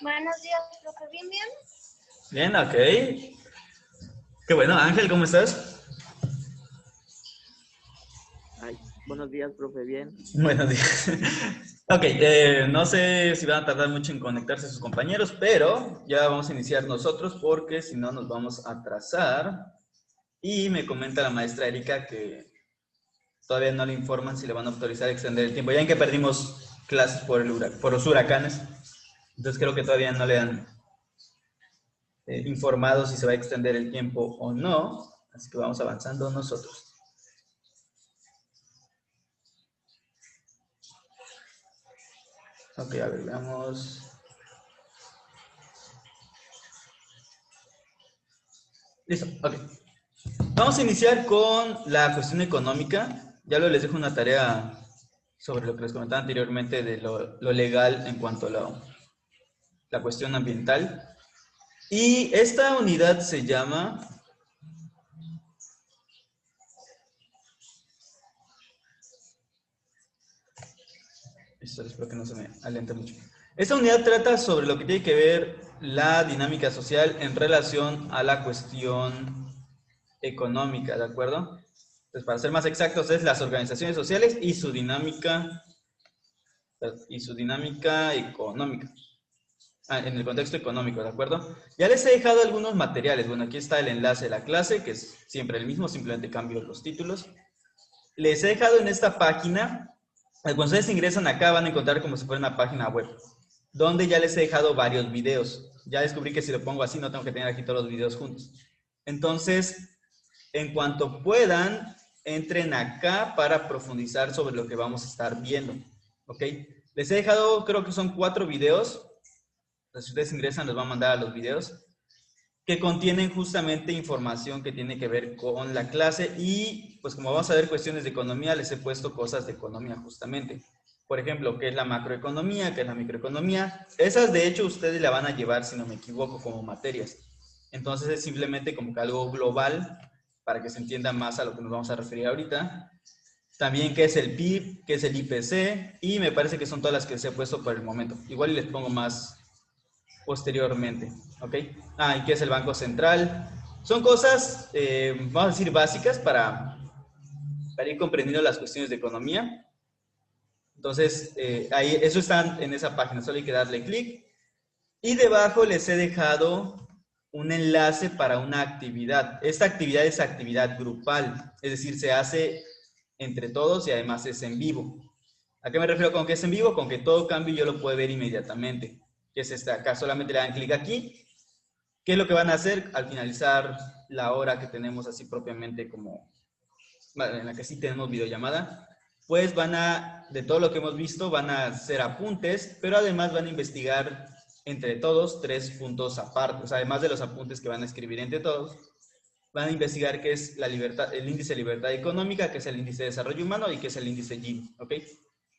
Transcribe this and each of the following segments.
Buenos días, profe. Bien, bien. Bien, ok. Qué bueno, Ángel, ¿cómo estás? Ay, buenos días, profe, bien. Buenos días. Ok, no sé si van a tardar mucho en conectarse sus compañeros, pero ya vamos a iniciar nosotros porque si no nos vamos a atrasar. Y me comenta la maestra Erika que todavía no le informan si le van a autorizar a extender el tiempo. Ya en que perdimos clases por los huracanes, entonces creo que todavía no le han informado si se va a extender el tiempo o no, así que vamos avanzando nosotros. Ok, a ver, veamos. Listo, ok. Vamos a iniciar con la cuestión económica. Ya les dejo una tarea sobre lo que les comentaba anteriormente de lo legal en cuanto a la cuestión ambiental. Y esta unidad se llama... Espero que no se me alente mucho. Esta unidad trata sobre lo que tiene que ver la dinámica social en relación a la cuestión económica, ¿de acuerdo? Entonces, para ser más exactos, es las organizaciones sociales y su dinámica económica. En el contexto económico, ¿de acuerdo? Ya les he dejado algunos materiales. Bueno, aquí está el enlace de la clase, que es siempre el mismo, simplemente cambio los títulos. Les he dejado en esta página, cuando ustedes ingresan acá van a encontrar como si fuera una página web, donde ya les he dejado varios videos. Ya descubrí que si lo pongo así no tengo que tener aquí todos los videos juntos. Entonces, en cuanto puedan, entren acá para profundizar sobre lo que vamos a estar viendo. ¿Ok? Les he dejado, creo que son 4 videos. Entonces, si ustedes ingresan, les va a mandar a los videos que contienen justamente información que tiene que ver con la clase y pues como vamos a ver cuestiones de economía, les he puesto cosas de economía justamente. Por ejemplo, qué es la macroeconomía, qué es la microeconomía. Esas de hecho ustedes la van a llevar, si no me equivoco, como materias. Entonces es simplemente como que algo global para que se entienda más a lo que nos vamos a referir ahorita. También qué es el PIB, qué es el IPC y me parece que son todas las que se he puesto por el momento. Igual les pongo más posteriormente, ¿ok? ¿Y qué es el Banco Central? Son cosas, vamos a decir, básicas para ir comprendiendo las cuestiones de economía. Entonces, ahí, eso está en esa página, solo hay que darle clic. Y debajo les he dejado un enlace para una actividad. Esta actividad es actividad grupal, es decir, se hace entre todos y además es en vivo. ¿A qué me refiero con que es en vivo? Con que todo cambio yo lo puedo ver inmediatamente. Que es esta acá, solamente le dan clic aquí. ¿Qué es lo que van a hacer al finalizar la hora que tenemos así propiamente como en la que sí tenemos videollamada? Pues de todo lo que hemos visto, van a hacer apuntes, pero además van a investigar entre todos 3 puntos aparte. O sea, además de los apuntes que van a escribir entre todos, van a investigar qué es la libertad, el índice de libertad económica, qué es el índice de desarrollo humano y qué es el índice Gini, ¿ok?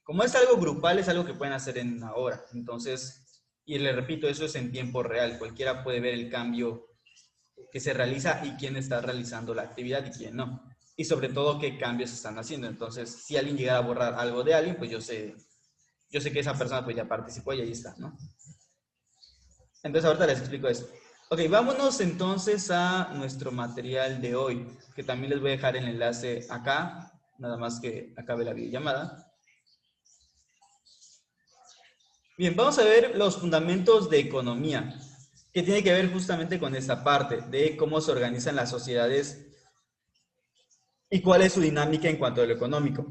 Como es algo grupal, es algo que pueden hacer en una hora. Entonces, y le repito, eso es en tiempo real. Cualquiera puede ver el cambio que se realiza y quién está realizando la actividad y quién no. Y sobre todo qué cambios se están haciendo. Entonces, si alguien llegara a borrar algo de alguien, pues yo sé que esa persona pues ya participó y ahí está, ¿no? Entonces ahorita les explico eso. Ok, vámonos entonces a nuestro material de hoy, que también les voy a dejar el enlace acá, nada más que acabe la videollamada. Bien, vamos a ver los fundamentos de economía, que tiene que ver justamente con esta parte de cómo se organizan las sociedades y cuál es su dinámica en cuanto a lo económico.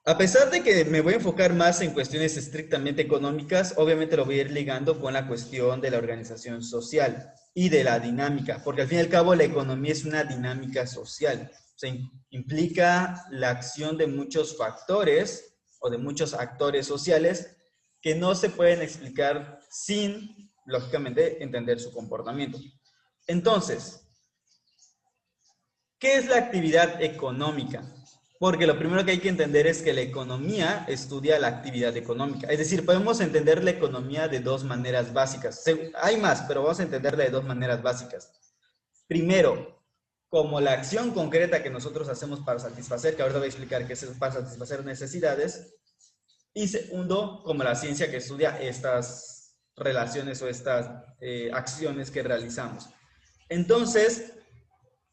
A pesar de que me voy a enfocar más en cuestiones estrictamente económicas, obviamente lo voy a ir ligando con la cuestión de la organización social y de la dinámica, porque al fin y al cabo la economía es una dinámica social. O sea, implica la acción de muchos factores o de muchos actores sociales que no se pueden explicar sin, lógicamente, entender su comportamiento. Entonces, ¿qué es la actividad económica? Porque lo primero que hay que entender es que la economía estudia la actividad económica. Es decir, podemos entender la economía de 2 maneras básicas. Hay más, pero vamos a entenderla de 2 maneras básicas. Primero, como la acción concreta que nosotros hacemos para satisfacer, que ahorita voy a explicar qué es para satisfacer necesidades. Y segundo, como la ciencia que estudia relaciones o estas acciones que realizamos. Entonces,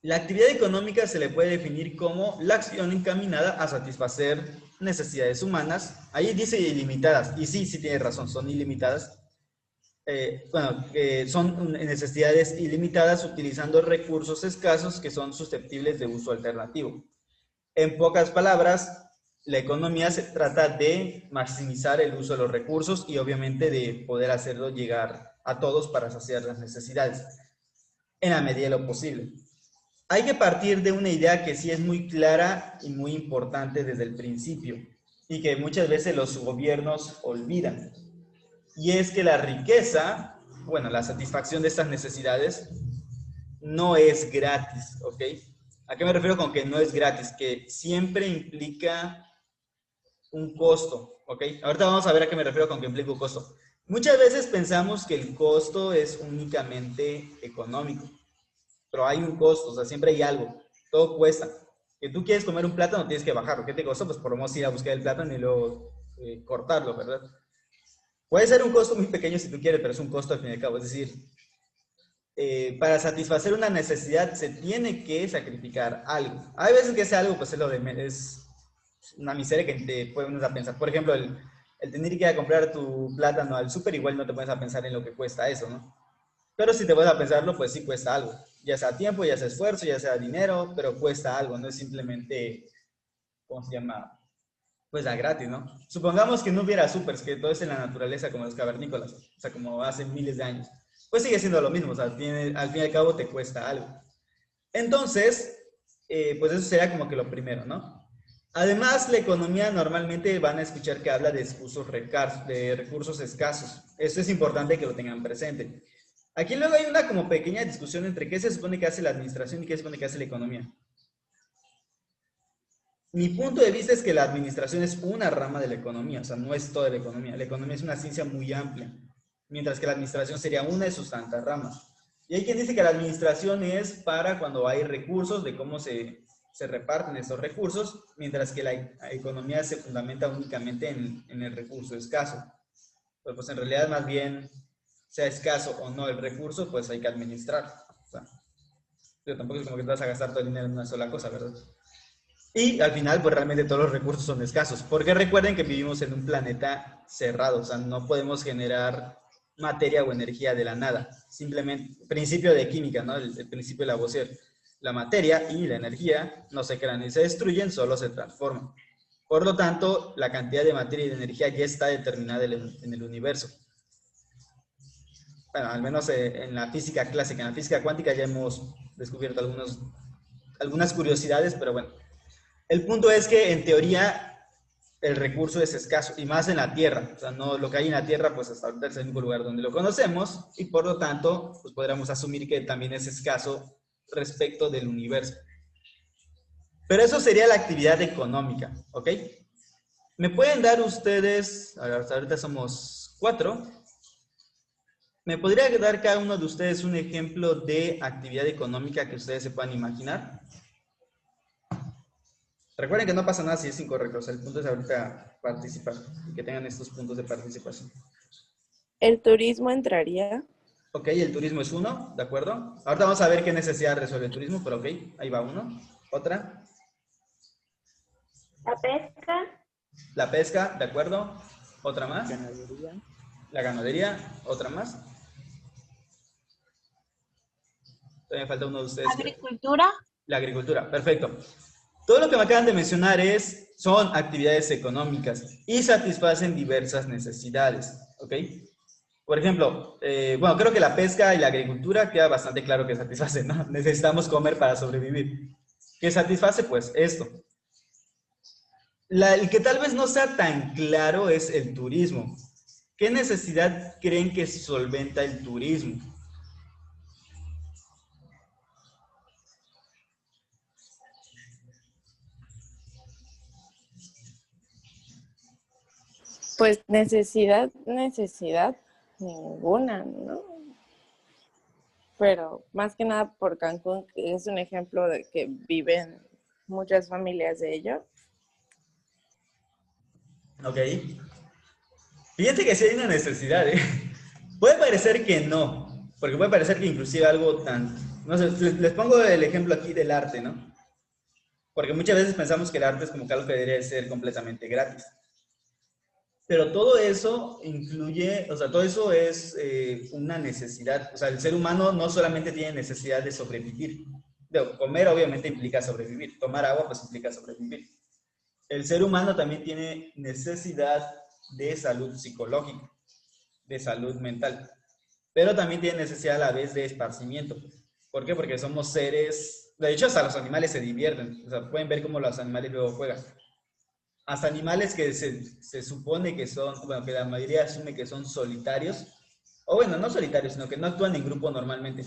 la actividad económica se le puede definir como la acción encaminada a satisfacer necesidades humanas. Ahí dice ilimitadas, y sí, sí tiene razón, son ilimitadas. Son necesidades ilimitadas utilizando recursos escasos que son susceptibles de uso alternativo. En pocas palabras, la economía se trata de maximizar el uso de los recursos y obviamente de poder hacerlo llegar a todos para saciar las necesidades en la medida de lo posible. Hay que partir de una idea que sí es muy clara y muy importante desde el principio y que muchas veces los gobiernos olvidan. Y es que la riqueza, bueno, la satisfacción de estas necesidades no es gratis, ¿ok? ¿A qué me refiero con que no es gratis? Que siempre implica un costo, ¿ok? Ahorita vamos a ver a qué me refiero con que implica un costo. Muchas veces pensamos que el costo es únicamente económico, pero hay un costo, o sea, siempre hay algo, todo cuesta. Que tú quieres comer un plátano, tienes que bajarlo. ¿Qué te costó? Pues por lo menos ir a buscar el plátano y luego cortarlo, ¿verdad? Puede ser un costo muy pequeño si tú quieres, pero es un costo al fin y al cabo. Es decir, para satisfacer una necesidad se tiene que sacrificar algo. Hay veces que ese algo pues es una miseria que te pones a pensar. Por ejemplo, el tener que ir a comprar tu plátano al súper, igual no te pones a pensar en lo que cuesta eso, ¿no? Pero si te pones a pensarlo, pues sí cuesta algo. Ya sea tiempo, ya sea esfuerzo, ya sea dinero, pero cuesta algo, no es simplemente, ¿cómo se llama? Pues a gratis, ¿no? Supongamos que no hubiera supers, que todo es en la naturaleza como los cavernícolas, o sea, como hace miles de años. Pues sigue siendo lo mismo, o sea, al fin y al cabo te cuesta algo. Entonces, pues eso sería como que lo primero, ¿no? Además, la economía normalmente van a escuchar que habla de recursos escasos. Eso es importante que lo tengan presente. Aquí luego hay una como pequeña discusión entre qué se supone que hace la administración y qué se supone que hace la economía. Mi punto de vista es que la administración es una rama de la economía, o sea, no es toda la economía. La economía es una ciencia muy amplia, mientras que la administración sería una de sus tantas ramas. Y hay quien dice que la administración es para cuando hay recursos, de cómo se reparten estos recursos, mientras que la economía se fundamenta únicamente en el recurso escaso. Pero pues en realidad más bien, sea escaso o no el recurso, pues hay que administrar. O sea, yo tampoco es como que te vas a gastar todo el dinero en una sola cosa, ¿verdad? Y al final, pues realmente todos los recursos son escasos. Porque recuerden que vivimos en un planeta cerrado, o sea, no podemos generar materia o energía de la nada. Simplemente, principio de química, ¿no? El principio de Lavoisier. La materia y la energía no se crean ni se destruyen, solo se transforman. Por lo tanto, la cantidad de materia y de energía ya está determinada en el universo. Bueno, al menos en la física clásica. En la física cuántica ya hemos descubierto algunas curiosidades, pero bueno. El punto es que en teoría el recurso es escaso y más en la Tierra. O sea, no, lo que hay en la Tierra, pues hasta ahorita es el único lugar donde lo conocemos y por lo tanto, pues podríamos asumir que también es escaso respecto del universo. Pero eso sería la actividad económica, ¿ok? ¿Me pueden dar ustedes, hasta ahorita somos 4, ¿me podría dar cada uno de ustedes un ejemplo de actividad económica que ustedes se puedan imaginar? Recuerden que no pasa nada si es incorrecto, o sea, el punto es ahorita participar y que tengan estos puntos de participación. ¿El turismo entraría? Ok, el turismo es uno, ¿de acuerdo? Ahorita vamos a ver qué necesidad resuelve el turismo, pero ok, ahí va uno. Otra. La pesca. La pesca, ¿de acuerdo? Otra más. Ganadería. La ganadería, otra más. Todavía falta uno de ustedes. Agricultura. La agricultura, perfecto. Todo lo que me acaban de mencionar son actividades económicas y satisfacen diversas necesidades, ¿ok? Por ejemplo, bueno, creo que la pesca y la agricultura queda bastante claro que satisfacen, ¿no? Necesitamos comer para sobrevivir. ¿Qué satisface? Pues esto. El que tal vez no sea tan claro es el turismo. ¿Qué necesidad creen que solventa el turismo? Pues necesidad, ninguna, ¿no? Pero más que nada por Cancún, que es un ejemplo de que viven muchas familias de ello. Ok. Fíjate que sí hay una necesidad, ¿eh? parecer que no, porque puede parecer que inclusive algo tan... No sé, les pongo el ejemplo aquí del arte, ¿no? Porque muchas veces pensamos que el arte es como que algo que debería ser completamente gratis. Pero todo eso incluye, o sea, todo eso es una necesidad. O sea, el ser humano no solamente tiene necesidad de sobrevivir. Comer obviamente implica sobrevivir. Tomar agua pues implica sobrevivir. El ser humano también tiene necesidad de salud psicológica, de salud mental. Pero también tiene necesidad a la vez de esparcimiento. ¿Por qué? Porque somos seres... De hecho, hasta los animales se divierten. O sea, pueden ver cómo los animales luego juegan. Hasta animales que se supone que son, bueno, que la mayoría asume que son solitarios, o bueno, no solitarios, sino que no actúan en grupo normalmente.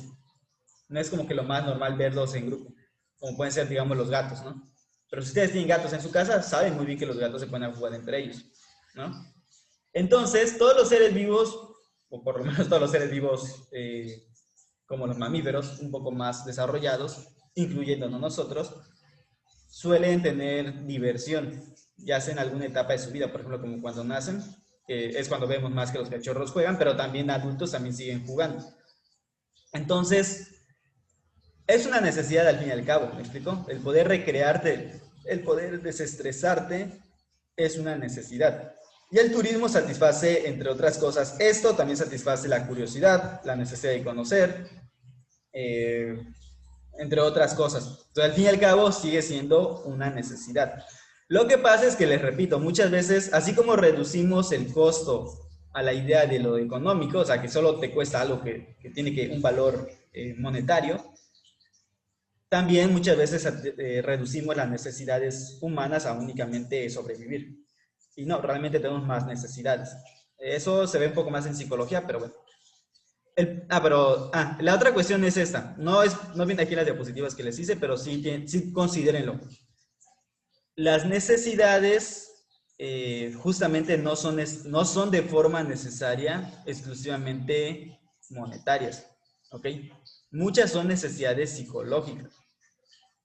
No es como que lo más normal verlos en grupo, como pueden ser, digamos, los gatos, ¿no? Pero si ustedes tienen gatos en su casa, saben muy bien que los gatos se pueden jugar entre ellos, ¿no? Entonces, todos los seres vivos, o por lo menos todos los seres vivos, como los mamíferos, un poco más desarrollados, incluyéndonos nosotros, suelen tener diversión, ya sea en alguna etapa de su vida, por ejemplo, como cuando nacen, que es cuando vemos más que los cachorros juegan, pero también adultos también siguen jugando. Entonces, es una necesidad al fin y al cabo, ¿me explico? El poder recrearte, el poder desestresarte, es una necesidad. Y el turismo satisface, entre otras cosas, esto también satisface la curiosidad, la necesidad de conocer, entre otras cosas. Entonces, al fin y al cabo, sigue siendo una necesidad. Lo que pasa es que, les repito, muchas veces, así como reducimos el costo a la idea de lo económico, o sea, que solo te cuesta algo que tiene un valor monetario, también muchas veces reducimos las necesidades humanas a únicamente sobrevivir. Y no, realmente tenemos más necesidades. Eso se ve un poco más en psicología, pero bueno. La otra cuestión es esta. No viene aquí las diapositivas que les hice, pero sí considérenlo. Las necesidades justamente no son de forma necesaria exclusivamente monetarias, ¿ok? Muchas son necesidades psicológicas,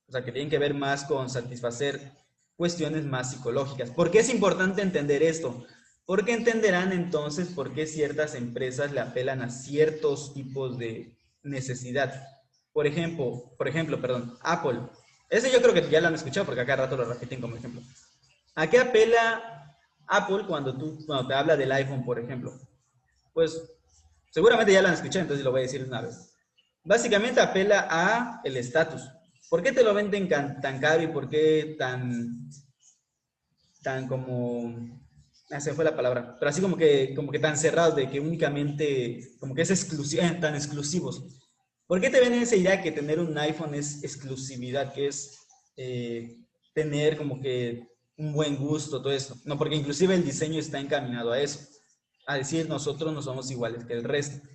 o sea, que tienen que ver más con satisfacer cuestiones más psicológicas. ¿Por qué es importante entender esto? Porque entenderán entonces por qué ciertas empresas le apelan a ciertos tipos de necesidad. Por ejemplo, Apple. Ese yo creo que ya lo han escuchado porque acá rato lo repiten como ejemplo. ¿A qué apela Apple cuando te habla del iPhone, por ejemplo? Pues seguramente ya lo han escuchado, entonces lo voy a decir una vez. Básicamente apela a el estatus. ¿Por qué te lo venden tan caro y por qué tan como... se fue la palabra, pero así como que tan cerrados, de que únicamente, como que es tan exclusivos? ¿Por qué te venden esa idea que tener un iPhone es exclusividad, que es tener como que un buen gusto, todo eso? No, porque inclusive el diseño está encaminado a eso, a decir nosotros no somos iguales que el resto.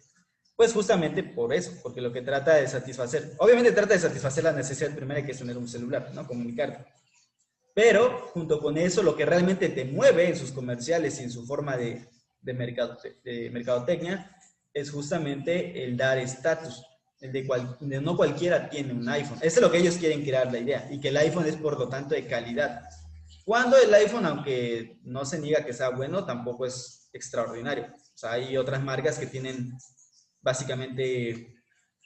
Pues justamente por eso, porque lo que trata de satisfacer, obviamente trata de satisfacer la necesidad primera, que es tener un celular, ¿no? Comunicarte. Pero junto con eso, lo que realmente te mueve en sus comerciales y en su forma de mercadotecnia es justamente el dar estatus. De no cualquiera tiene un iPhone. Eso es lo que ellos quieren crear la idea. Y que el iPhone es por lo tanto de calidad. Cuando el iPhone, aunque no se niega que sea bueno, tampoco es extraordinario. O sea, hay otras marcas que tienen básicamente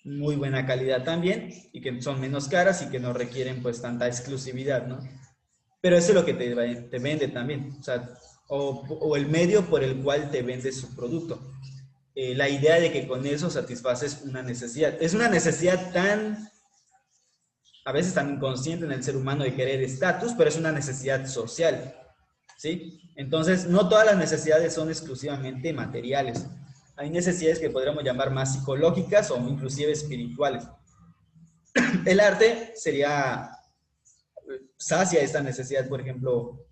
muy buena calidad también y que son menos caras y que no requieren pues tanta exclusividad, ¿no? Pero eso es lo que te vende también, o sea, o el medio por el cual te vende su producto. La idea de que con eso satisfaces una necesidad. Es una necesidad a veces tan inconsciente en el ser humano de querer estatus, pero es una necesidad social, ¿sí? Entonces, no todas las necesidades son exclusivamente materiales. Hay necesidades que podríamos llamar más psicológicas o inclusive espirituales. El arte sacia esta necesidad, por ejemplo,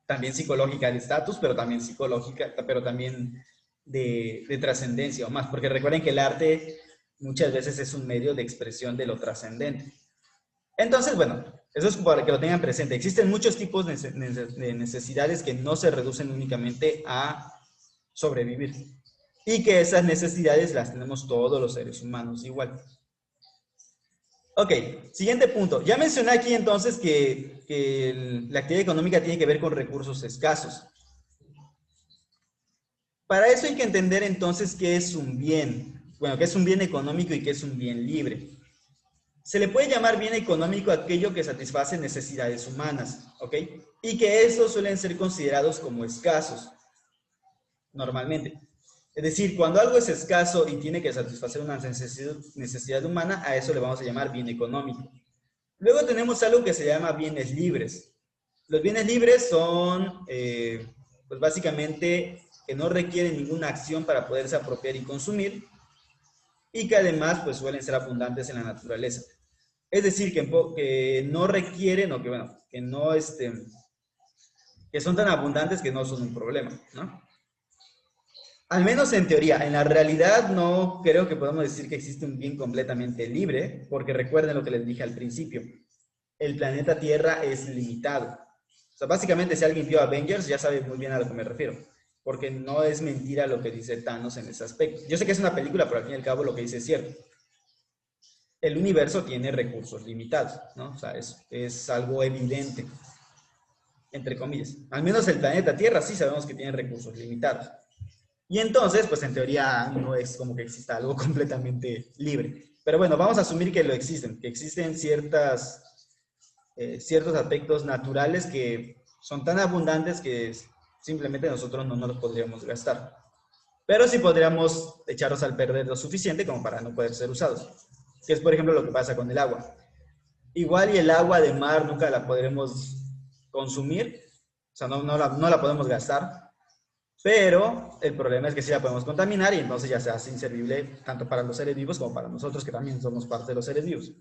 también psicológica de estatus, pero también psicológica, pero también de trascendencia o más, porque recuerden que el arte muchas veces es un medio de expresión de lo trascendente. Entonces, bueno, eso es para que lo tengan presente. Existen muchos tipos de necesidades que no se reducen únicamente a sobrevivir y que esas necesidades las tenemos todos los seres humanos igual. Ok, siguiente punto. Ya mencioné aquí entonces que la actividad económica tiene que ver con recursos escasos. Para eso hay que entender entonces qué es un bien. Bueno, qué es un bien económico y qué es un bien libre. Se le puede llamar bien económico aquello que satisface necesidades humanas, ¿ok? Y que estos suelen ser considerados como escasos, normalmente. Es decir, cuando algo es escaso y tiene que satisfacer una necesidad humana, a eso le vamos a llamar bien económico. Luego tenemos algo que se llama bienes libres. Los bienes libres son, pues básicamente, que no requieren ninguna acción para poderse apropiar y consumir, y que además pues suelen ser abundantes en la naturaleza. Es decir, que no requieren o que, bueno, que no, que son tan abundantes que no son un problema, ¿no? Al menos en teoría. En la realidad no creo que podamos decir que existe un bien completamente libre, porque recuerden lo que les dije al principio. El planeta Tierra es limitado. O sea, básicamente si alguien vio Avengers ya sabe muy bien a lo que me refiero, porque no es mentira lo que dice Thanos en ese aspecto. Yo sé que es una película, pero al fin y al cabo lo que dice es cierto. El universo tiene recursos limitados, ¿no? O sea, es algo evidente, entre comillas. Al menos el planeta Tierra sí sabemos que tiene recursos limitados. Y entonces, pues en teoría no es como que exista algo completamente libre. Pero bueno, vamos a asumir que lo existen, que existen ciertos aspectos naturales que son tan abundantes que simplemente nosotros no nos los podríamos gastar. Pero sí podríamos echarlos al perder lo suficiente como para no poder ser usados. Que es, por ejemplo, lo que pasa con el agua. Igual y el agua de mar nunca la podremos consumir, o sea, no la podemos gastar, pero el problema es que sí la podemos contaminar y entonces ya se hace inservible tanto para los seres vivos como para nosotros que también somos parte de los seres vivos.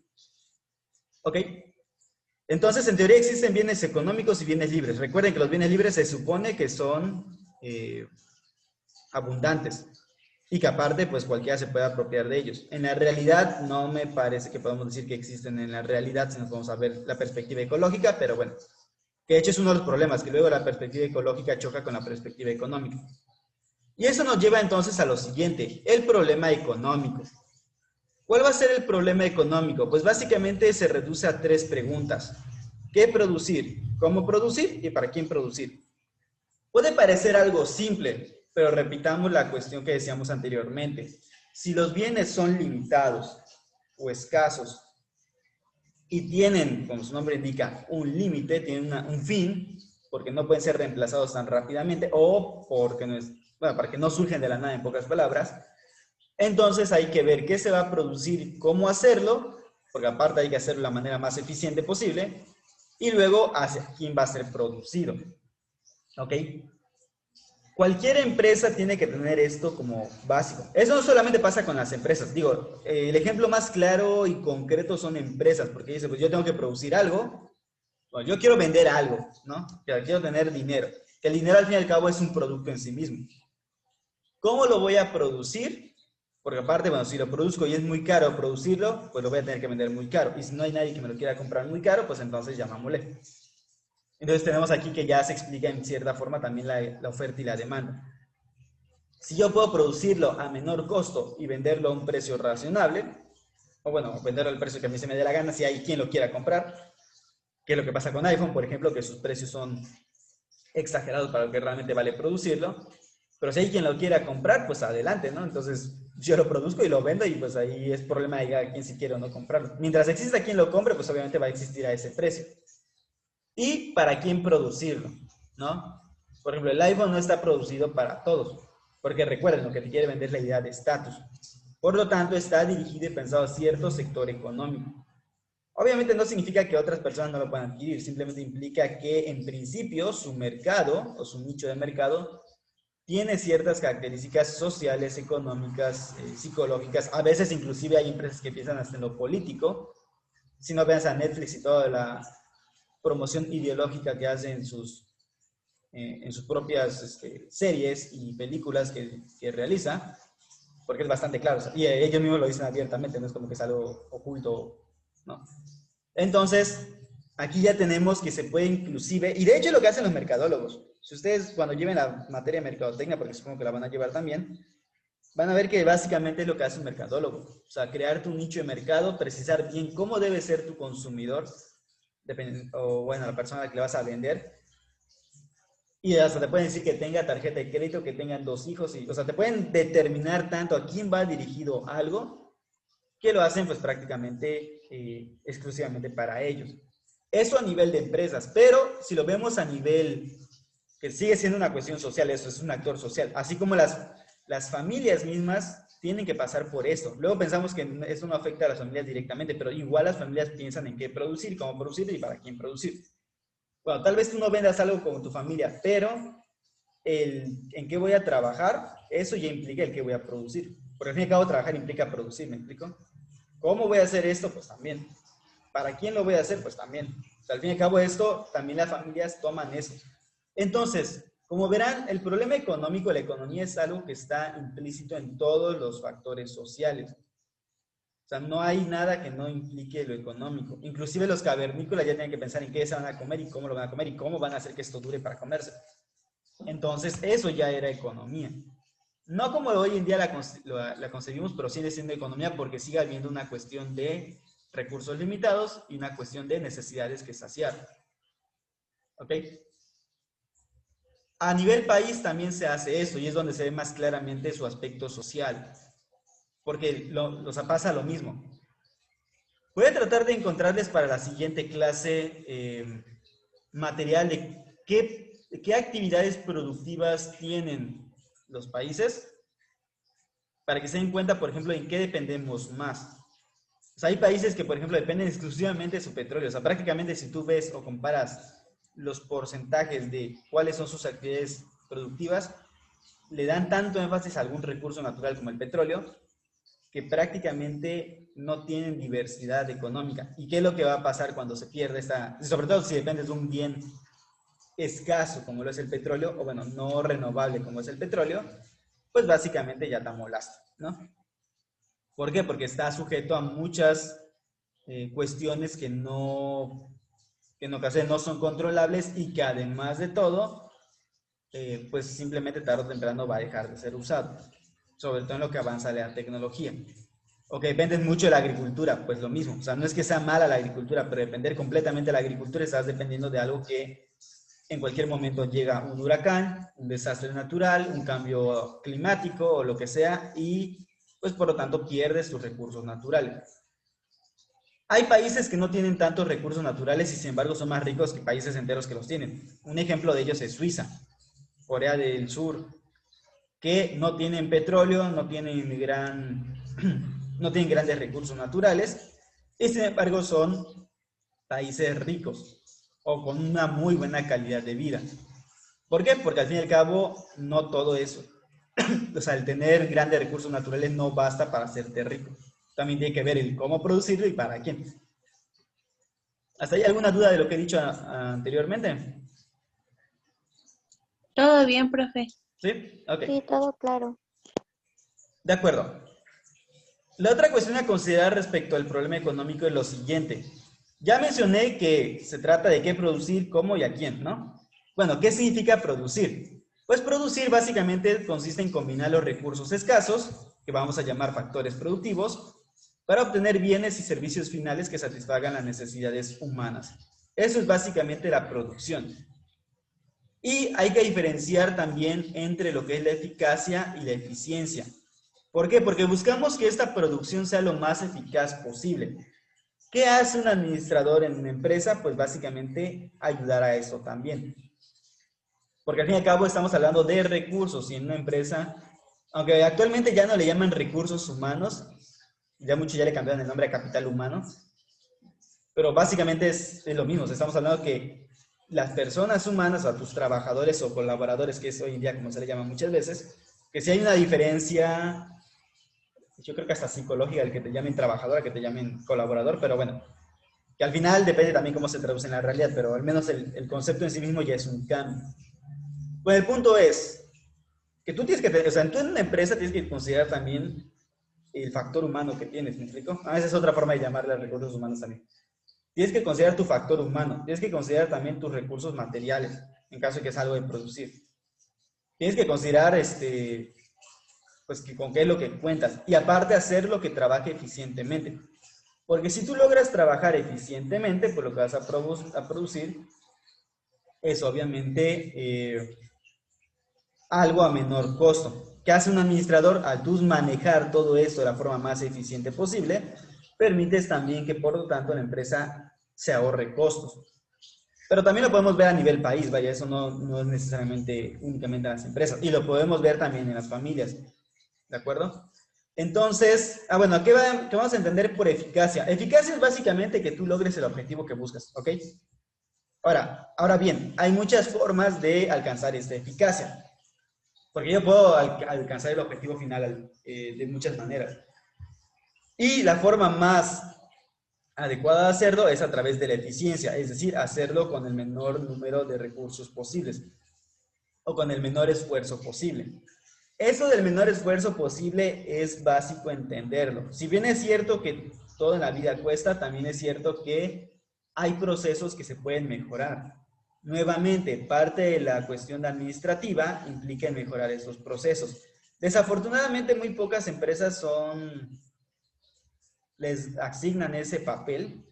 ¿Ok? Entonces, en teoría existen bienes económicos y bienes libres. Recuerden que los bienes libres se supone que son abundantes y que aparte, pues cualquiera se puede apropiar de ellos. En la realidad, no me parece que podamos decir que existen en la realidad si nos vamos a ver la perspectiva ecológica, pero bueno, que de hecho es uno de los problemas, que luego la perspectiva ecológica choca con la perspectiva económica. Y eso nos lleva entonces a lo siguiente, el problema económico. ¿Cuál va a ser el problema económico? Pues básicamente se reduce a 3 preguntas. ¿Qué producir? ¿Cómo producir? ¿Y para quién producir? Puede parecer algo simple, pero repitamos la cuestión que decíamos anteriormente. Si los bienes son limitados o escasos y tienen, como su nombre indica, un límite, tienen un fin, porque no pueden ser reemplazados tan rápidamente o porque no es, bueno, para que no surgen de la nada en pocas palabras, entonces hay que ver qué se va a producir, cómo hacerlo, porque aparte hay que hacerlo de la manera más eficiente posible, y luego hacia quién va a ser producido. ¿Ok? Cualquier empresa tiene que tener esto como básico. Eso no solamente pasa con las empresas. Digo, el ejemplo más claro y concreto son empresas, porque dice, pues yo tengo que producir algo, bueno, yo quiero vender algo, ¿no? Quiero tener dinero. El dinero al fin y al cabo es un producto en sí mismo. ¿Cómo lo voy a producir? Porque aparte, bueno, si lo produzco y es muy caro producirlo, pues lo voy a tener que vender muy caro. Y si no hay nadie que me lo quiera comprar muy caro, pues entonces llamámosle. Entonces tenemos aquí que ya se explica en cierta forma también la oferta y la demanda. Si yo puedo producirlo a menor costo y venderlo a un precio racionable, o bueno, venderlo al precio que a mí se me dé la gana, si hay quien lo quiera comprar, que es lo que pasa con iPhone, por ejemplo, que sus precios son exagerados para lo que realmente vale producirlo, pero si hay quien lo quiera comprar, pues adelante, ¿no? Entonces yo lo produzco y lo vendo y pues ahí es problema de quien si quiere o no comprarlo. Mientras exista quien lo compre, pues obviamente va a existir a ese precio. ¿Y para quién producirlo? ¿No? Por ejemplo, el iPhone no está producido para todos, porque recuerden, lo que te quiere vender es la idea de estatus. Por lo tanto, está dirigido y pensado a cierto sector económico. Obviamente no significa que otras personas no lo puedan adquirir, simplemente implica que en principio su mercado o su nicho de mercado tiene ciertas características sociales, económicas, psicológicas. A veces inclusive hay empresas que piensan hasta en lo político. Si no veas a Netflix y toda la promoción ideológica que hace en sus propias series y películas que realiza, porque es bastante claro. O sea, y ellos mismos lo dicen abiertamente, no es como que es algo oculto, ¿no? Entonces, aquí ya tenemos que se puede inclusive, y de hecho lo que hacen los mercadólogos, si ustedes cuando lleven la materia de mercadotecnia, porque supongo que la van a llevar también, van a ver que básicamente es lo que hace un mercadólogo. O sea, crear tu nicho de mercado, precisar bien cómo debe ser tu consumidor, o bueno, la persona a la que le vas a vender, Y hasta te pueden decir que tenga tarjeta de crédito, que tengan 2 hijos, y, o sea, te pueden determinar tanto a quién va dirigido algo, que lo hacen pues prácticamente exclusivamente para ellos. Eso a nivel de empresas, pero si lo vemos a nivel que sigue siendo una cuestión social, eso es un actor social, así como las familias mismas tienen que pasar por esto. Luego pensamos que eso no afecta a las familias directamente, pero igual las familias piensan en qué producir, cómo producir y para quién producir. Bueno, tal vez tú no vendas algo con tu familia, pero en qué voy a trabajar, eso ya implica el qué voy a producir. Porque al fin y al cabo trabajar implica producir, ¿me explico? ¿Cómo voy a hacer esto? Pues también. ¿Para quién lo voy a hacer? Pues también. O sea, al fin y al cabo esto, también las familias toman eso. Entonces, como verán, el problema económico de la economía es algo que está implícito en todos los factores sociales. O sea, no hay nada que no implique lo económico. Inclusive los cavernícolas ya tienen que pensar en qué se van a comer y cómo lo van a comer y cómo van a hacer que esto dure para comerse. Entonces, eso ya era economía. No como hoy en día la concebimos, pero sigue siendo economía porque sigue habiendo una cuestión de recursos limitados y una cuestión de necesidades que saciar. ¿Ok? A nivel país también se hace eso y es donde se ve más claramente su aspecto social, porque pasa lo mismo. Voy a tratar de encontrarles para la siguiente clase material de qué actividades productivas tienen los países para que se den cuenta, por ejemplo, en qué dependemos más. O sea, hay países que, por ejemplo, dependen exclusivamente de su petróleo. O sea, prácticamente si tú ves o comparas los porcentajes de cuáles son sus actividades productivas, le dan tanto énfasis a algún recurso natural como el petróleo, que prácticamente no tienen diversidad económica. ¿Y qué es lo que va a pasar cuando se pierde esta, sobre todo si dependes de un bien escaso como lo es el petróleo, o bueno, no renovable como es el petróleo, pues básicamente ya te amolaste, ¿no? ¿Por qué? Porque está sujeto a muchas cuestiones que en ocasiones no son controlables y que además de todo, pues simplemente tarde o temprano va a dejar de ser usado, sobre todo en lo que avanza la tecnología. O que dependen mucho de la agricultura, pues lo mismo. O sea, no es que sea mala la agricultura, pero depender completamente de la agricultura estás dependiendo de algo que en cualquier momento llega un huracán, un desastre natural, un cambio climático o lo que sea, y pues por lo tanto pierdes tus recursos naturales. Hay países que no tienen tantos recursos naturales y sin embargo son más ricos que países enteros que los tienen. Un ejemplo de ellos es Suiza, Corea del Sur, que no tienen petróleo, no tienen grandes recursos naturales y sin embargo son países ricos o con una muy buena calidad de vida. ¿Por qué? Porque al fin y al cabo no todo eso. O sea, el tener grandes recursos naturales no basta para hacerte rico. También tiene que ver el cómo producirlo y para quién. ¿Hasta ahí alguna duda de lo que he dicho anteriormente? Todo bien, profe. ¿Sí? Ok. Sí, todo claro. De acuerdo. La otra cuestión a considerar respecto al problema económico es lo siguiente. Ya mencioné que se trata de qué producir, cómo y a quién, ¿no? Bueno, ¿qué significa producir? Pues producir básicamente consiste en combinar los recursos escasos, que vamos a llamar factores productivos, para obtener bienes y servicios finales que satisfagan las necesidades humanas. Eso es básicamente la producción. Y hay que diferenciar también entre lo que es la eficacia y la eficiencia. ¿Por qué? Porque buscamos que esta producción sea lo más eficaz posible. ¿Qué hace un administrador en una empresa? Pues básicamente ayudar a eso también. Porque al fin y al cabo estamos hablando de recursos y en una empresa, aunque actualmente ya no le llaman recursos humanos, ya muchos ya le cambiaron el nombre a capital humano, pero básicamente es lo mismo. Estamos hablando que las personas humanas, o tus trabajadores o colaboradores, que es hoy en día como se le llama muchas veces, que si hay una diferencia, yo creo que hasta psicológica, el que te llamen trabajador, el que te llamen colaborador, pero bueno, que al final depende también cómo se traduce en la realidad, pero al menos el concepto en sí mismo ya es un cambio. Bueno, el punto es que tú tienes que, o sea, tú en una empresa tienes que considerar también el factor humano que tienes, ¿me explico? Esa es otra forma de llamarle a recursos humanos también. Tienes que considerar tu factor humano, tienes que considerar también tus recursos materiales, en caso de que es algo de producir. Tienes que considerar, pues, que con qué es lo que cuentas, y aparte hacer lo que trabaje eficientemente. Porque si tú logras trabajar eficientemente, pues lo que vas a producir es obviamente algo a menor costo. ¿Qué hace un administrador? Al tú manejar todo esto de la forma más eficiente posible, permites también que por lo tanto la empresa se ahorre costos. Pero también lo podemos ver a nivel país, vaya, eso no es necesariamente únicamente en las empresas. Y lo podemos ver también en las familias, ¿de acuerdo? Entonces, bueno, ¿qué vamos a entender por eficacia? Eficacia es básicamente que tú logres el objetivo que buscas, ¿ok? Ahora bien, hay muchas formas de alcanzar esta eficacia. Porque yo puedo alcanzar el objetivo final de muchas maneras. Y la forma más adecuada de hacerlo es a través de la eficiencia, es decir, hacerlo con el menor número de recursos posibles o con el menor esfuerzo posible. Eso del menor esfuerzo posible es básico entenderlo. Si bien es cierto que todo en la vida cuesta, también es cierto que hay procesos que se pueden mejorar. Nuevamente, parte de la cuestión administrativa implica en mejorar esos procesos. Desafortunadamente, muy pocas empresas les asignan ese papel.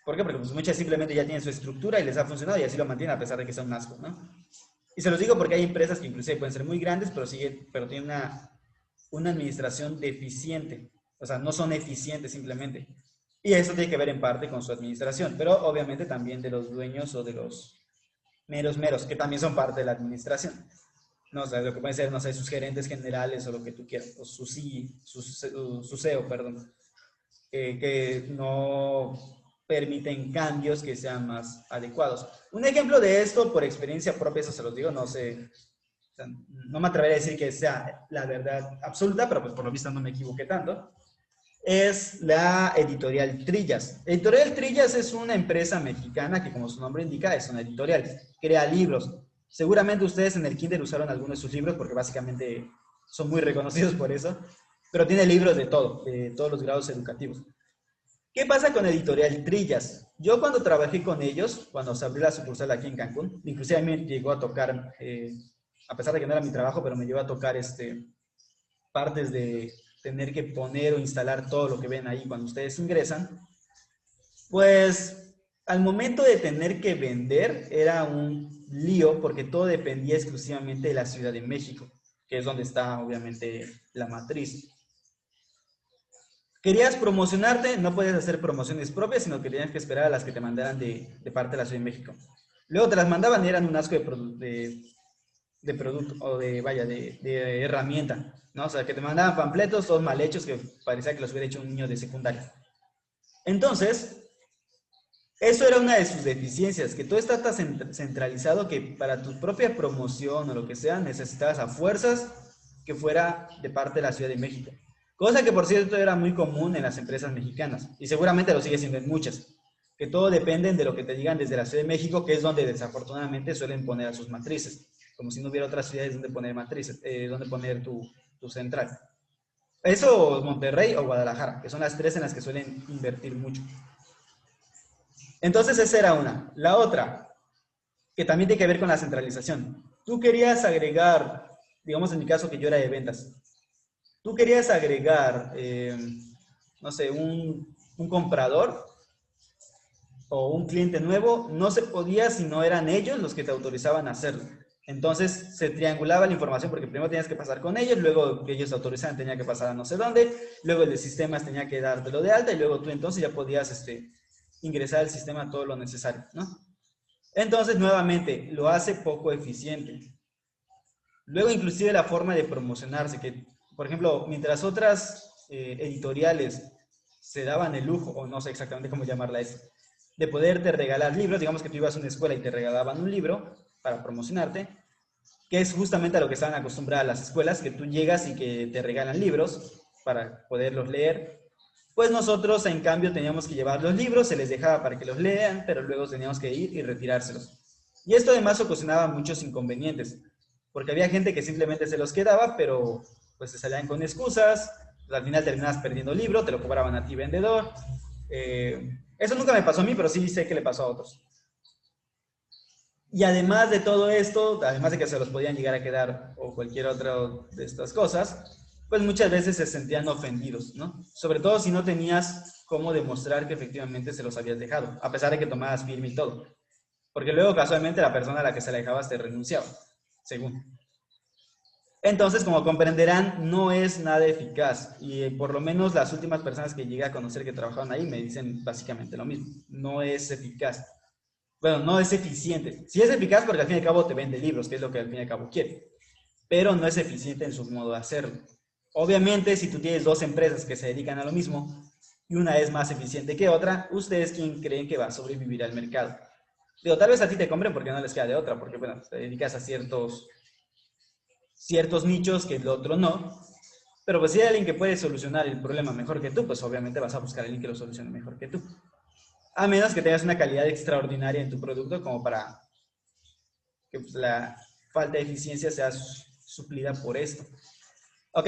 ¿Por qué? Porque pues, muchas simplemente ya tienen su estructura y les ha funcionado y así lo mantienen a pesar de que sea un asco, ¿no? Y se los digo porque hay empresas que inclusive pueden ser muy grandes, pero tienen una administración deficiente. O sea, no son eficientes simplemente. Y eso tiene que ver en parte con su administración, pero obviamente también de los dueños o de los meros, que también son parte de la administración. No, o sea, lo que pueden ser, no sé, sus gerentes generales o lo que tú quieras, o su CEO, perdón, que no permiten cambios que sean más adecuados. Un ejemplo de esto, por experiencia propia, eso se los digo, no sé, o sea, no me atreveré a decir que sea la verdad absoluta, pero pues por lo visto no me equivoqué tanto, es la Editorial Trillas. Editorial Trillas es una empresa mexicana que, como su nombre indica, es una editorial, crea libros. Seguramente ustedes en el kinder usaron algunos de sus libros porque básicamente son muy reconocidos por eso, pero tiene libros de todo, de todos los grados educativos. ¿Qué pasa con Editorial Trillas? Yo cuando trabajé con ellos, cuando se abrió la sucursal aquí en Cancún, inclusive a mí me llegó a tocar, a pesar de que no era mi trabajo, pero me llegó a tocar partes de tener que poner o instalar todo lo que ven ahí cuando ustedes ingresan, pues al momento de tener que vender era un lío porque todo dependía exclusivamente de la Ciudad de México, que es donde está obviamente la matriz. Querías promocionarte, no puedes hacer promociones propias, sino que tenías que esperar a las que te mandaran de parte de la Ciudad de México. Luego te las mandaban y eran un asco de producto, o de herramienta, ¿no? O sea, que te mandaban panfletos todos mal hechos que parecía que los hubiera hecho un niño de secundaria. Entonces, eso era una de sus deficiencias, que todo está tan centralizado que para tu propia promoción o lo que sea, necesitabas a fuerzas que fuera de parte de la Ciudad de México. Cosa que, por cierto, era muy común en las empresas mexicanas, y seguramente lo sigue siendo en muchas, que todo depende de lo que te digan desde la Ciudad de México, que es donde desafortunadamente suelen poner a sus matrices, como si no hubiera otras ciudades donde poner matrices, donde poner tu central. Eso, Monterrey o Guadalajara, que son las tres en las que suelen invertir mucho. Entonces, esa era una. La otra, que también tiene que ver con la centralización. Tú querías agregar, digamos en mi caso que yo era de ventas, tú querías agregar, no sé, un comprador o un cliente nuevo, no se podía si no eran ellos los que te autorizaban a hacerlo. Entonces se triangulaba la información porque primero tenías que pasar con ellos, luego que ellos te autorizaban tenía que pasar a no sé dónde, luego el de sistemas tenía que dártelo de alta y luego tú entonces ya podías ingresar al sistema todo lo necesario, ¿no? Entonces nuevamente lo hace poco eficiente. Luego inclusive la forma de promocionarse, que por ejemplo, mientras otras editoriales se daban el lujo, o no sé exactamente cómo llamarla de poderte regalar libros, digamos que tú ibas a una escuela y te regalaban un libro para promocionarte, que es justamente a lo que estaban acostumbradas las escuelas, que tú llegas y que te regalan libros para poderlos leer. Pues nosotros, en cambio, teníamos que llevar los libros, se les dejaba para que los lean, pero luego teníamos que ir y retirárselos. Y esto además ocasionaba muchos inconvenientes, porque había gente que simplemente se los quedaba, pero pues se salían con excusas, pues, al final terminabas perdiendo el libro, te lo cobraban a ti vendedor. Eso nunca me pasó a mí, pero sí sé que le pasó a otros. Y además de todo esto, además de que se los podían llegar a quedar o cualquier otra de estas cosas, pues muchas veces se sentían ofendidos, ¿no? Sobre todo si no tenías cómo demostrar que efectivamente se los habías dejado, a pesar de que tomabas firme y todo. Porque luego casualmente la persona a la que se la dejabas te renunciaba, según. Entonces, como comprenderán, no es nada eficaz. Y por lo menos las últimas personas que llegué a conocer que trabajaban ahí me dicen básicamente lo mismo. No es eficaz. Bueno, no es eficiente. Sí es eficaz porque al fin y al cabo te vende libros, que es lo que al fin y al cabo quiere. Pero no es eficiente en su modo de hacerlo. Obviamente, si tú tienes dos empresas que se dedican a lo mismo y una es más eficiente que otra, ustedes quién creen que va a sobrevivir al mercado. Digo, tal vez a ti te compren porque no les queda de otra, porque bueno, te dedicas a ciertos nichos que el otro no, pero pues si hay alguien que puede solucionar el problema mejor que tú, pues obviamente vas a buscar a alguien que lo solucione mejor que tú. A menos que tengas una calidad extraordinaria en tu producto como para que pues, la falta de eficiencia sea suplida por esto. ¿Ok?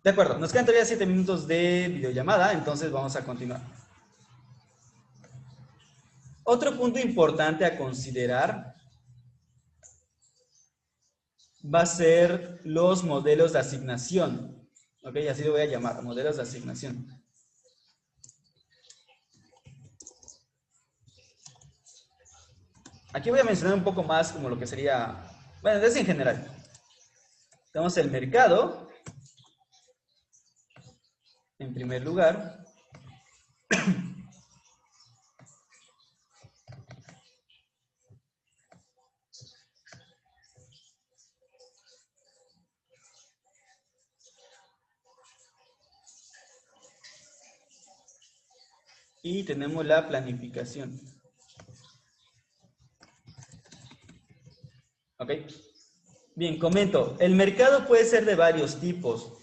De acuerdo, nos quedan todavía 7 minutos de videollamada, entonces vamos a continuar. Otro punto importante a considerar va a ser los modelos de asignación. Ok, así lo voy a llamar, modelos de asignación. Aquí voy a mencionar un poco más como lo que sería, bueno, es en general. Tenemos el mercado, en primer lugar. Y tenemos la planificación. ¿Ok? Bien, comento. El mercado puede ser de varios tipos.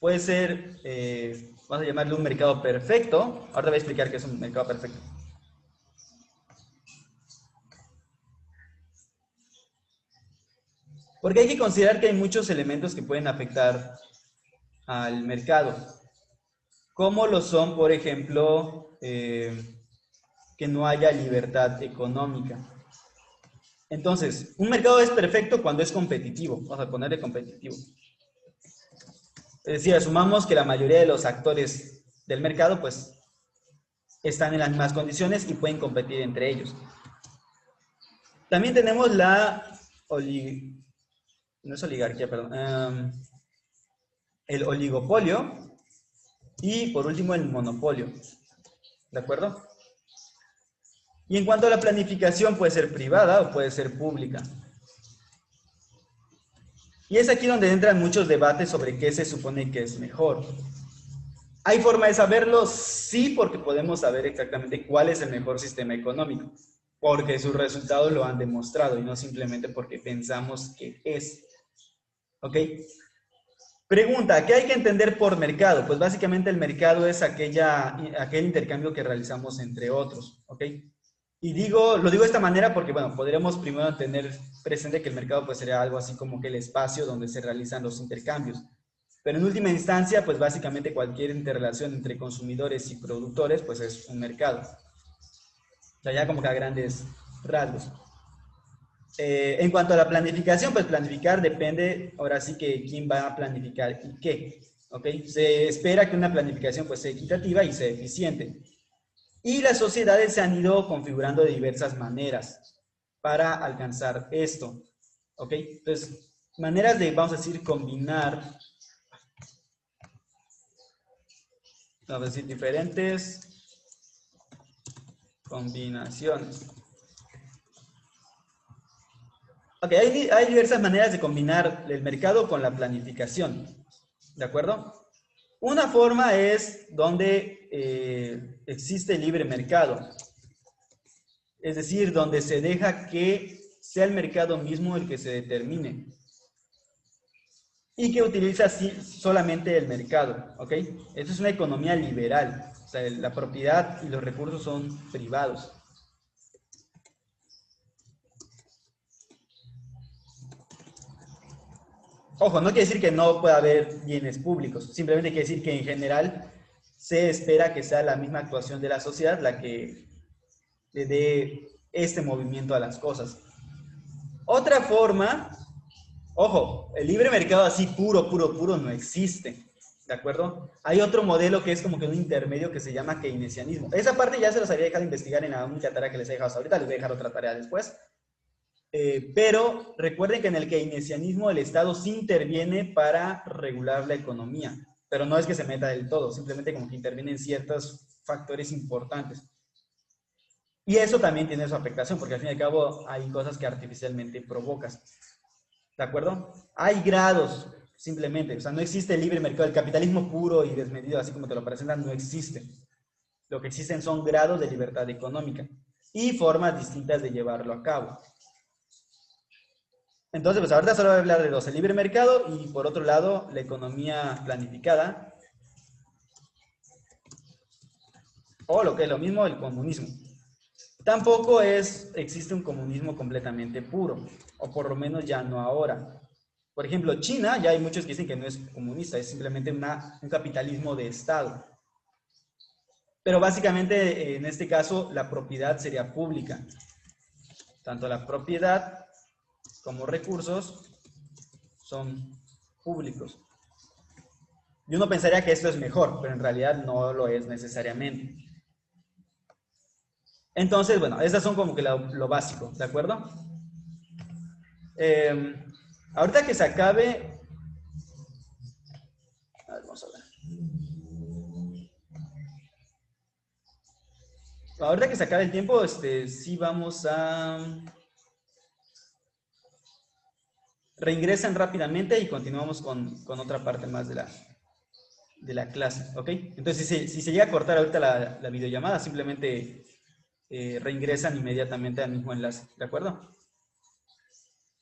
Puede ser, vamos a llamarle un mercado perfecto. Ahora te voy a explicar qué es un mercado perfecto. Porque hay que considerar que hay muchos elementos que pueden afectar al mercado. Como lo son, por ejemplo, que no haya libertad económica. Entonces, un mercado es perfecto cuando es competitivo. Vamos a ponerle competitivo. Es decir, asumamos que la mayoría de los actores del mercado, pues, están en las mismas condiciones y pueden competir entre ellos. También tenemos la no es oligarquía, perdón. El oligopolio y, por último, el monopolio. ¿De acuerdo? Y en cuanto a la planificación, puede ser privada o puede ser pública. Y es aquí donde entran muchos debates sobre qué se supone que es mejor. ¿Hay forma de saberlo? Sí, porque podemos saber exactamente cuál es el mejor sistema económico, porque sus resultados lo han demostrado y no simplemente porque pensamos que es. ¿Ok? Pregunta, ¿qué hay que entender por mercado? Pues básicamente el mercado es aquel intercambio que realizamos entre otros. ¿Ok? Y lo digo de esta manera porque, bueno, podríamos primero tener presente que el mercado pues sería algo así como que el espacio donde se realizan los intercambios. Pero en última instancia, pues básicamente cualquier interrelación entre consumidores y productores, pues es un mercado. O sea, ya como que a grandes rasgos. En cuanto a la planificación, pues planificar depende, ahora sí que quién va a planificar y qué. ¿Ok? Se espera que una planificación pues sea equitativa y sea eficiente. Y las sociedades se han ido configurando de diversas maneras para alcanzar esto. ¿Ok? Entonces, maneras de, vamos a decir, combinar, vamos a decir, diferentes combinaciones. Ok, hay diversas maneras de combinar el mercado con la planificación. ¿De acuerdo? Una forma es donde existe libre mercado. Es decir, donde se deja que sea el mercado mismo el que se determine. Y que utiliza así solamente el mercado. ¿Ok? Esto es una economía liberal. O sea, la propiedad y los recursos son privados. Ojo, no quiere decir que no pueda haber bienes públicos, simplemente quiere decir que en general se espera que sea la misma actuación de la sociedad la que le dé este movimiento a las cosas. Otra forma, ojo, el libre mercado así puro no existe. ¿De acuerdo? Hay otro modelo que es como que un intermedio que se llama keynesianismo. Esa parte ya se los había dejado investigar en la única tarea que les he dejado hasta ahorita, les voy a dejar otra tarea después. Pero recuerden que en el keynesianismo el Estado sí interviene para regular la economía, pero no es que se meta del todo, simplemente como que interviene en ciertos factores importantes. Y eso también tiene su afectación, porque al fin y al cabo hay cosas que artificialmente provocas. ¿De acuerdo? Hay grados, simplemente. O sea, no existe el libre mercado. El capitalismo puro y desmedido, así como te lo presentan, no existe. Lo que existen son grados de libertad económica y formas distintas de llevarlo a cabo. Entonces, pues ahorita solo voy a hablar de dos, el libre mercado y por otro lado, la economía planificada, o lo que es lo mismo, el comunismo. Tampoco existe un comunismo completamente puro, o por lo menos ya no ahora. Por ejemplo, China, ya hay muchos que dicen que no es comunista, es simplemente un capitalismo de Estado. Pero básicamente, en este caso, la propiedad sería pública. Tanto la propiedad como recursos son públicos. Y uno pensaría que esto es mejor, pero en realidad no lo es necesariamente. Entonces, bueno, esas son como que lo básico, ¿de acuerdo? Ahorita que se acabe... A ver, vamos a ver. Ahorita que se acabe el tiempo, sí vamos a... Reingresan rápidamente y continuamos con otra parte más de la clase, ¿ok? Entonces, si se llega a cortar ahorita la videollamada, simplemente reingresan inmediatamente al mismo enlace, ¿de acuerdo?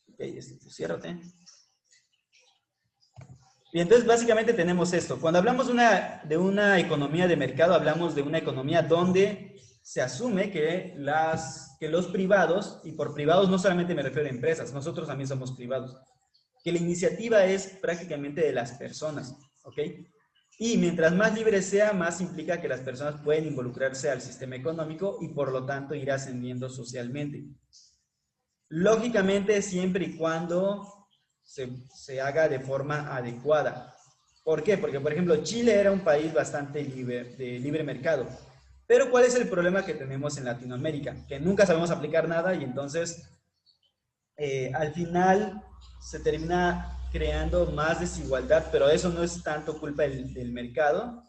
Ok, ciérrate. Y entonces, básicamente tenemos esto. Cuando hablamos de una economía de mercado, hablamos de una economía donde se asume que los privados, y por privados no solamente me refiero a empresas, nosotros también somos privados, que la iniciativa es prácticamente de las personas, ¿ok? Y mientras más libre sea, más implica que las personas pueden involucrarse al sistema económico y por lo tanto ir ascendiendo socialmente. Lógicamente, siempre y cuando se haga de forma adecuada. ¿Por qué? Porque, por ejemplo, Chile era un país bastante de libre mercado. Pero, ¿cuál es el problema que tenemos en Latinoamérica? Que nunca sabemos aplicar nada y entonces, al final, se termina creando más desigualdad, pero eso no es tanto culpa del mercado,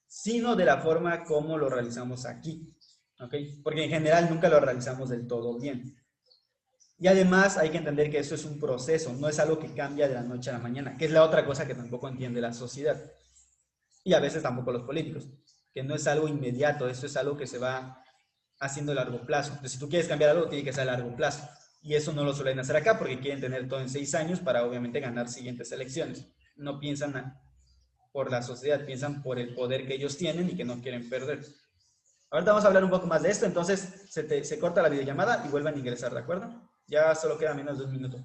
sino de la forma como lo realizamos aquí, ¿ok? Porque en general nunca lo realizamos del todo bien. Y además hay que entender que eso es un proceso, no es algo que cambia de la noche a la mañana, que es la otra cosa que tampoco entiende la sociedad. Y a veces tampoco los políticos, que no es algo inmediato, eso es algo que se va haciendo a largo plazo. Entonces, si tú quieres cambiar algo, tiene que ser a largo plazo. Y eso no lo suelen hacer acá porque quieren tener todo en 6 años para obviamente ganar siguientes elecciones. No piensan por la sociedad, piensan por el poder que ellos tienen y que no quieren perder. Ahorita vamos a hablar un poco más de esto, entonces se corta la videollamada y vuelvan a ingresar, ¿de acuerdo? Ya solo queda menos de 1 minuto.